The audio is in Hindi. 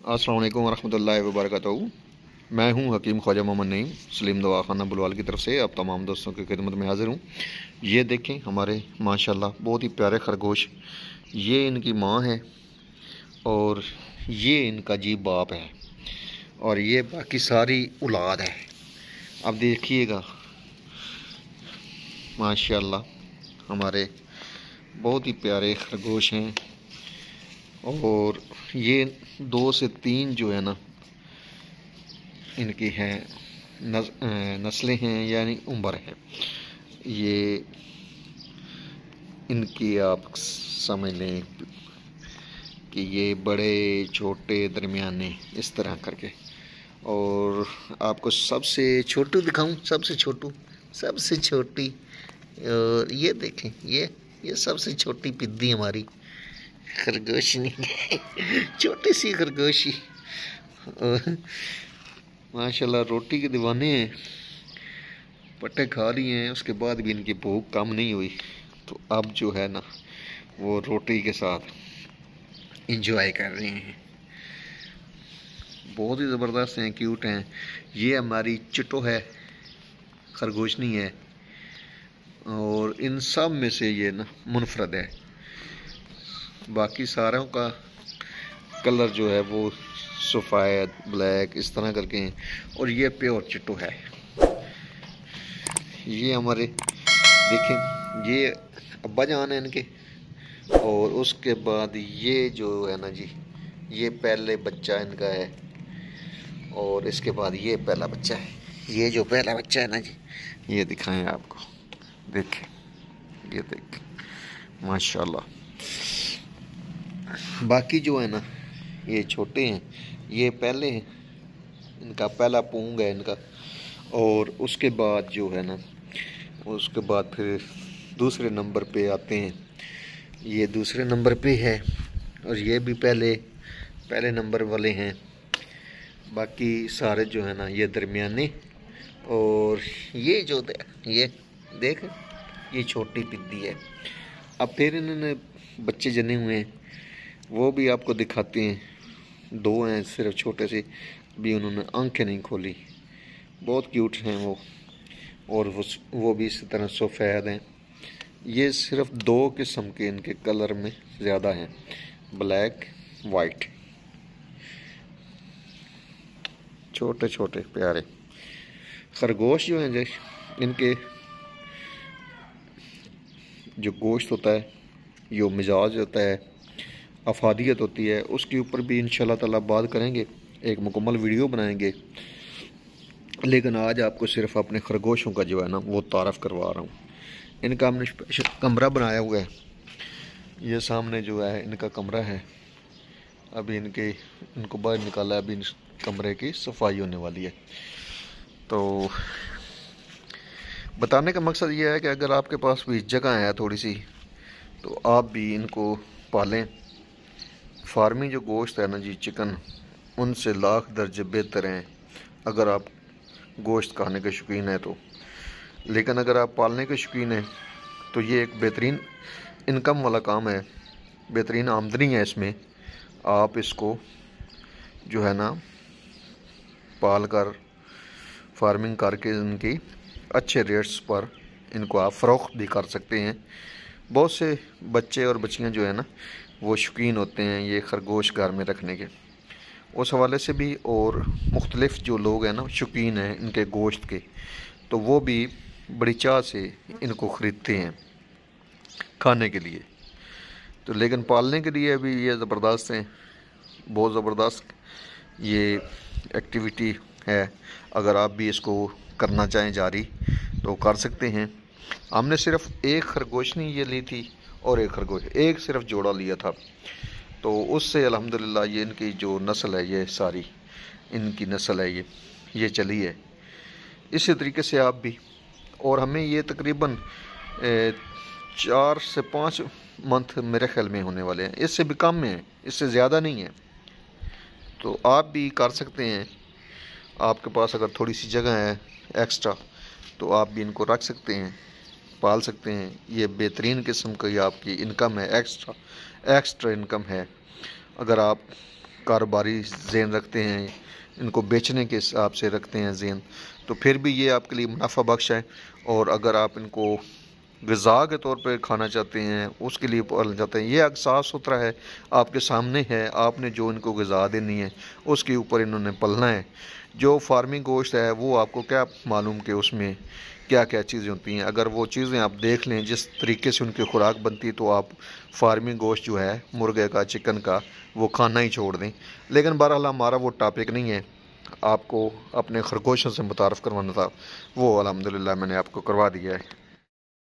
अस्सलाम वालेकुम वरहमतुल्लाहि वबरकातुहू। मैं हूं हकीम ख्वाजा मोहम्मद नईम सलीम दवाखाना बुलवाल की तरफ से आप तमाम दोस्तों की खिदमत में हाजिर हूं। ये देखें हमारे माशाल्लाह बहुत ही प्यारे खरगोश। ये इनकी माँ है और ये इनका जी बाप है और ये बाकी सारी औलाद है। अब देखिएगा माशाल्लाह हमारे बहुत ही प्यारे खरगोश हैं। और ये 2 से 3 जो है ना इनकी हैं नस्लें हैं यानी उम्र है। ये इनकी आप समझ लें कि ये बड़े छोटे दरमियाने इस तरह करके। और आपको सबसे छोटू दिखाऊं, सबसे छोटी। और ये देखें, ये सबसे छोटी पिद्दी हमारी खरगोश नहीं छोटी सी खरगोशी। और माशाल्लाह रोटी के दीवाने हैं, पट्टे खा रही हैं, उसके बाद भी इनकी भूख कम नहीं हुई। तो अब जो है ना वो रोटी के साथ इंजॉय कर रहे हैं। बहुत ही ज़बरदस्त हैं, क्यूट हैं। ये हमारी चिट्टो है, खरगोशनी है। और इन सब में से ये ना मुनफरद है। बाकी सारों का कलर जो है वो सफ़ेद ब्लैक इस तरह करके हैं और ये प्योर चिट्टू है। ये हमारे देखें, ये अब्बा जान है इनके। और उसके बाद ये जो है ना जी, ये पहले बच्चा इनका है। और इसके बाद ये पहला बच्चा है। ये जो पहला बच्चा है ना जी, ये दिखाएं आपको, देखें, ये देखें माशाल्लाह। बाकी जो है ना ये छोटे हैं, ये पहले हैं, इनका पहला पूंग है इनका। और उसके बाद जो है ना उसके बाद फिर दूसरे नंबर पे आते हैं। ये दूसरे नंबर पे है और ये भी पहले नंबर वाले हैं। बाकी सारे जो है ना ये दरमियाने। और ये जो ये देख, ये छोटी पिद्दी है। अब फिर इन्होंने बच्चे जने हुए हैं, वो भी आपको दिखाते हैं। 2 हैं सिर्फ छोटे से, भी उन्होंने आंखें नहीं खोली। बहुत क्यूट हैं वो। और वो भी इसी तरह सफ़ेद हैं। ये सिर्फ 2 किस्म के इनके कलर में ज़्यादा हैं, ब्लैक वाइट। छोटे छोटे प्यारे खरगोश जो हैं, इनके जो गोश्त होता है, जो मिजाज होता है, अफादियत होती है, उसके ऊपर भी इंशाल्लाह ताला बात करेंगे, एक मुकम्मल वीडियो बनाएंगे। लेकिन आज आपको सिर्फ अपने खरगोशों का जो है ना वो तारफ़ करवा रहा हूँ। इनका हमने स्पेशल कमरा बनाया हुआ है। ये सामने जो है इनका कमरा है। अभी इनको बाहर निकाला है, अभी इस कमरे की सफाई होने वाली है। तो बताने का मकसद ये है कि अगर आपके पास भी जगह है थोड़ी सी, तो आप भी इनको पालें। फार्मिंग जो गोश्त है ना जी, चिकन, उनसे लाख दर्जे बेहतर हैं अगर आप गोश्त खाने के शौकीन हैं तो। लेकिन अगर आप पालने के शौकीन हैं तो ये एक बेहतरीन इनकम वाला काम है, बेहतरीन आमदनी है इसमें। आप इसको जो है ना पाल कर, फार्मिंग करके इनकी अच्छे रेट्स पर इनको आप फ़रोख्त भी कर सकते हैं। बहुत से बच्चे और बच्चियां जो है ना वो शौकीन होते हैं ये खरगोश घर में रखने के, उस हवाले से भी। और मुख्तलिफ़ जो लोग हैं ना शौकीन हैं इनके गोश्त के, तो वो भी बड़ी चाह से इनको ख़रीदते हैं खाने के लिए। तो लेकिन पालने के लिए भी ये ज़बरदस्त हैं, बहुत ज़बरदस्त ये एक्टिविटी है। अगर आप भी इसको करना चाहें जारी तो कर सकते हैं। हमने सिर्फ एक खरगोशनी ये ली थी और एक सिर्फ जोड़ा लिया था। तो उससे अल्हम्दुलिल्लाह ये इनकी जो नस्ल है, ये सारी इनकी नस्ल है, ये चली है। इसी तरीके से आप भी। और हमें ये तकरीबन 4 से 5 मंथ मेरे ख्याल में होने वाले हैं, इससे भी कम में है, इससे ज़्यादा नहीं है। तो आप भी कर सकते हैं। आपके पास अगर थोड़ी सी जगह है एक्स्ट्रा, तो आप भी इनको रख सकते हैं, पाल सकते हैं। ये बेहतरीन किस्म की आपकी इनकम है, एक्स्ट्रा इनकम है। अगर आप कारोबारी ज़हन रखते हैं, इनको बेचने के हिसाब से रखते हैं ज़हन, तो फिर भी ये आपके लिए मुनाफा बख्श है। और अगर आप इनको ग़िज़ा के तौर पे खाना चाहते हैं, उसके लिए पालना चाहते हैं, ये अग साफ़ सुथरा है, आपके सामने है, आपने जो इनको ग़िज़ा देनी है उसके ऊपर इन्होंने पलना है। जो फार्मिंग गोश्त है वो आपको क्या मालूम कि उसमें क्या क्या चीज़ें होती हैं। अगर वो चीज़ें आप देख लें जिस तरीके से उनकी खुराक बनती है, तो आप फार्मिंग गोश्त जो है मुर्गे का, चिकन का, वो खाना ही छोड़ दें। लेकिन बहरहाल हमारा वो टॉपिक नहीं है, आपको अपने खरगोशों से मुतारफ़ करवाना था, वो अल्हम्दुलिल्लाह मैंने आपको करवा दिया है।